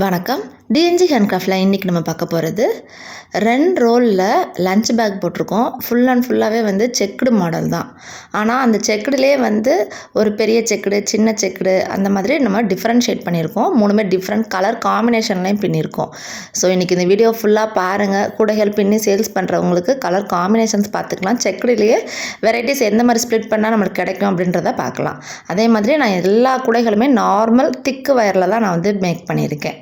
வணக்கம். டிஎன்ஜி ஹேண்ட்கிராஃப்டில் இன்றைக்கி நம்ம பார்க்க போகிறது 2 ரோலில் லஞ்ச் பேக் போட்டிருக்கோம். ஃபுல் அண்ட் ஃபுல்லாகவே வந்து செக்குடு மாடல் தான். ஆனால் அந்த செக்குடுலேயே வந்து ஒரு பெரிய செக்குடு, சின்ன செக்குடு அந்த மாதிரி நம்ம டிஃப்ரென்ஷியேட் பண்ணியிருக்கோம். 3மே டிஃப்ரெண்ட் கலர் காம்பினேஷன்லையும் பின்னியிருக்கோம். ஸோ இன்றைக்கி இந்த வீடியோ ஃபுல்லாக பாருங்கள். கூடைகள் பின்னி சேல்ஸ் பண்ணுறவங்களுக்கு கலர் காம்பினேஷன்ஸ் பார்த்துக்கலாம். செக்குடுலேயே வெரைட்டிஸ் எந்த மாதிரி ஸ்ப்ளிட் பண்ணால் நம்மளுக்கு கிடைக்கும் அப்படின்றத பார்க்கலாம். அதே மாதிரி நான் எல்லா கூடைகளுமே நார்மல் திக்கு வயரில் தான் நான் வந்து மேக் பண்ணியிருக்கேன்.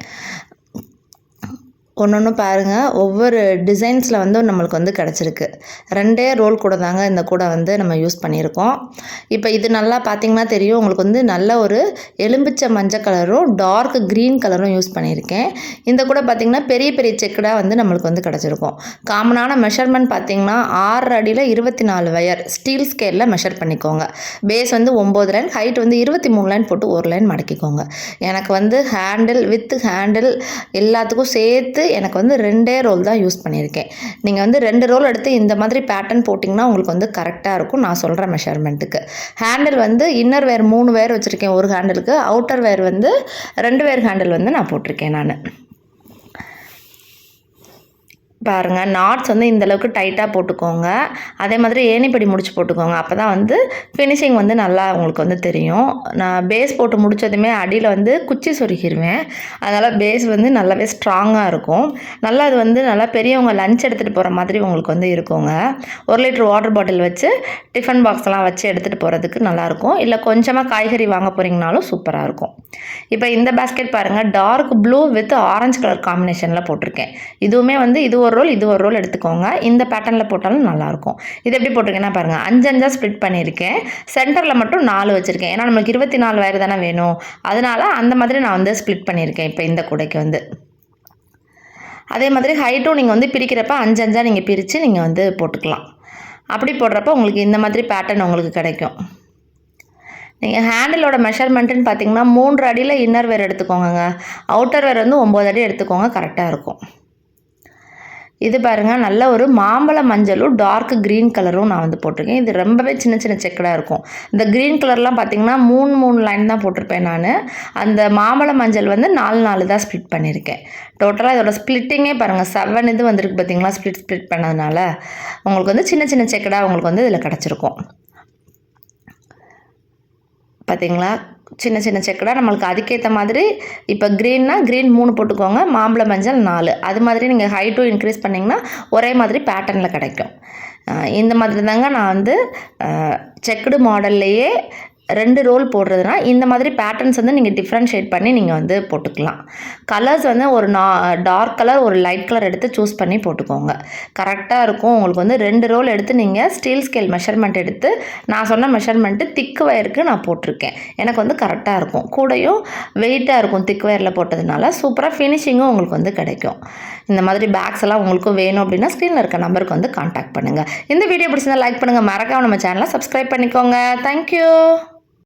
ஒன்று பாருங்கள், ஒவ்வொரு டிசைன்ஸில் வந்து நம்மளுக்கு வந்து கிடச்சிருக்கு. 2 ரோல் கூட தாங்க இந்த கூடை வந்து நம்ம யூஸ் பண்ணியிருக்கோம். இப்போ இது நல்லா பார்த்திங்கன்னா தெரியும், உங்களுக்கு வந்து நல்ல ஒரு எலும்பிச்சை மஞ்சள் கலரும் டார்க் க்ரீன் கலரும் யூஸ் பண்ணியிருக்கேன். இந்த கூட பார்த்திங்கன்னா பெரிய பெரிய செக்குடாக வந்து நம்மளுக்கு வந்து கிடச்சிருக்கும். காமனான மெஷர்மெண்ட் பார்த்திங்கன்னா 6 அடியில் 24 வயர் ஸ்டீல் ஸ்கேலில் மெஷர் பண்ணிக்கோங்க. பேஸ் வந்து 9 லைன், ஹைட் வந்து 23 லைன் போட்டு ஒரு லைன் மடக்கிக்கோங்க. எனக்கு வந்து ஹேண்டில் வித் ஹேண்டில் எல்லாத்துக்கும் சேர்த்து எனக்கு வந்து 2 ரோல் தான் யூஸ் பண்ணியிருக்கேன். நீங்கள் வந்து 2 ரோல் எடுத்து இந்த மாதிரி பேட்டர்ன் போட்டிங்கன்னா உங்களுக்கு வந்து கரெக்டாக இருக்கும். நான் சொல்கிற மெஷர்மெண்ட்டுக்கு ஹேண்டில் வந்து இன்னர் வேர் 3 வேர் வச்சுருக்கேன் ஒரு ஹேண்டிலுக்கு. அவுட்டர் வேர் வந்து 2 வேர் ஹேண்டில் வந்து நான் போட்டிருக்கேன். நான் பாருங்கள், நாட்ஸ் வந்து இந்தளவுக்கு டைட்டாக போட்டுக்கோங்க. அதே மாதிரி ஏணிப்படி முடிச்சு போட்டுக்கோங்க. அப்போ தான் வந்து ஃபினிஷிங் வந்து நல்லா உங்களுக்கு வந்து தெரியும். நான் பேஸ் போட்டு முடித்ததுமே அடியில் வந்து குச்சி சொருகிடுவேன். அதனால் பேஸ் வந்து நல்லாவே ஸ்ட்ராங்காக இருக்கும். நல்லா அது வந்து நல்லா பெரியவங்க லஞ்ச் எடுத்துகிட்டு போகிற மாதிரி உங்களுக்கு வந்து இருக்குங்க. 1 லிட்டர் வாட்டர் பாட்டில் வச்சு டிஃபன் பாக்ஸ்லாம் வச்சு எடுத்துகிட்டு போகிறதுக்கு நல்லாயிருக்கும். இல்லை கொஞ்சமாக காய்கறி வாங்க போகிறீங்கனாலும் சூப்பராக இருக்கும். இப்போ இந்த பேஸ்கெட் பாருங்கள், dark blue with orange colour காம்பினேஷனில் போட்டிருக்கேன். இதுவுமே வந்து இது ஒரு ரோல், இது ஒரு ரோல் எடுத்துக்கோங்க. இந்த பேட்டர்னில் போட்டாலும் நல்லாயிருக்கும். இது எப்படி போட்டிருக்கேன்னா பாருங்கள், 5 ஸ்ப்ளிட் பண்ணியிருக்கேன். சென்டரில் மட்டும் 4 வச்சுருக்கேன். ஏன்னா நம்மளுக்கு 24 வயர் தானே வேணும். அதனால் அந்த மாதிரி நான் வந்து ஸ்ப்ளிட் பண்ணியிருக்கேன். இப்போ இந்த கூடைக்கு வந்து அதே மாதிரி ஹைட்டும் நீங்கள் வந்து பிரிக்கிறப்ப 5 நீங்கள் பிரித்து நீங்கள் வந்து போட்டுக்கலாம். அப்படி போடுறப்ப உங்களுக்கு இந்த மாதிரி பேட்டர்ன் உங்களுக்கு கிடைக்கும். நீங்கள் ஹேண்டிலோட மெஷர்மெண்ட்டுன்னு பார்த்தீங்கன்னா 3 அடியில் இன்னர் வேர் எடுத்துக்கோங்க. அவுட்டர் வேர் வந்து 9 அடி எடுத்துக்கோங்க, கரெக்டாக இருக்கும். இது பாருங்கள், நல்ல ஒரு மாம்பழ மஞ்சளும் டார்க் க்ரீன் கலரும் நான் வந்து போட்டிருக்கேன். இது ரொம்பவே சின்ன சின்ன செக்கடாக இருக்கும். இந்த க்ரீன் கலர்லாம் பார்த்திங்கன்னா 3 லைன் தான் போட்டிருப்பேன் நான். அந்த மாம்பழ மஞ்சள் வந்து 4 தான் ஸ்ப்ளிட் பண்ணியிருக்கேன். டோட்டலாக இதோட ஸ்ப்ளிட்டிங்கே பாருங்கள் 7 இது வந்திருக்கு பார்த்திங்களா. ஸ்ப்ளிட் பண்ணதுனால உங்களுக்கு வந்து சின்ன சின்ன செக்கடாக உங்களுக்கு வந்து இதில் கிடச்சிருக்கும். பார்த்திங்களா, சின்ன சின்ன செக்கடாக நம்மளுக்கு அதுக்கேற்ற மாதிரி. இப்போ க்ரீன்னா க்ரீன் 3 போட்டுக்கோங்க, மாம்பழ மஞ்சள் 4. அது மாதிரி நீங்கள் ஹைட்டும் இன்க்ரீஸ் பண்ணிங்கன்னா ஒரே மாதிரி பேட்டர்னில் கிடைக்கும். இந்த மாதிரி தாங்க நான் வந்து செக்குடு மாடல்லையே 2 ரோல் போடுறதுனா இந்த மாதிரி பேட்டர்ன்ஸ் வந்து நீங்கள் டிஃப்ரென்ஷியேட் பண்ணி நீங்கள் வந்து போட்டுக்கலாம். கலர்ஸ் வந்து ஒரு டார்க் கலர், ஒரு லைட் கலர் எடுத்து சூஸ் பண்ணி போட்டுக்கோங்க. கரெக்டாக இருக்கும். உங்களுக்கு வந்து 2 ரோல் எடுத்து நீங்கள் ஸ்டீல் ஸ்கேல் மெஷர்மெண்ட் எடுத்து நான் சொன்ன மெஷர்மெண்ட்டு திக்கு வயருக்கு நான் போட்டிருக்கேன். எனக்கு வந்து கரெக்டாக இருக்கும். கூடையும் வெயிட்டாக இருக்கும் திக்கு வயரில் போட்டதுனால. சூப்பராக ஃபினிஷிங்கும் உங்களுக்கு வந்து கிடைக்கும். இந்த மாதிரி பேக்ஸ் எல்லாம் உங்களுக்கும் வேணும் அப்படின்னா ஸ்க்ரீனில் இருக்க நம்பருக்கு வந்து கான்டாக்ட் பண்ணுங்கள். இந்த வீடியோ பிடிச்சிருந்தா லைக் பண்ணுங்கள். மறக்காம நம்ம சேனலை சப்ஸ்கிரைப் பண்ணிக்கோங்க. தேங்க்யூ.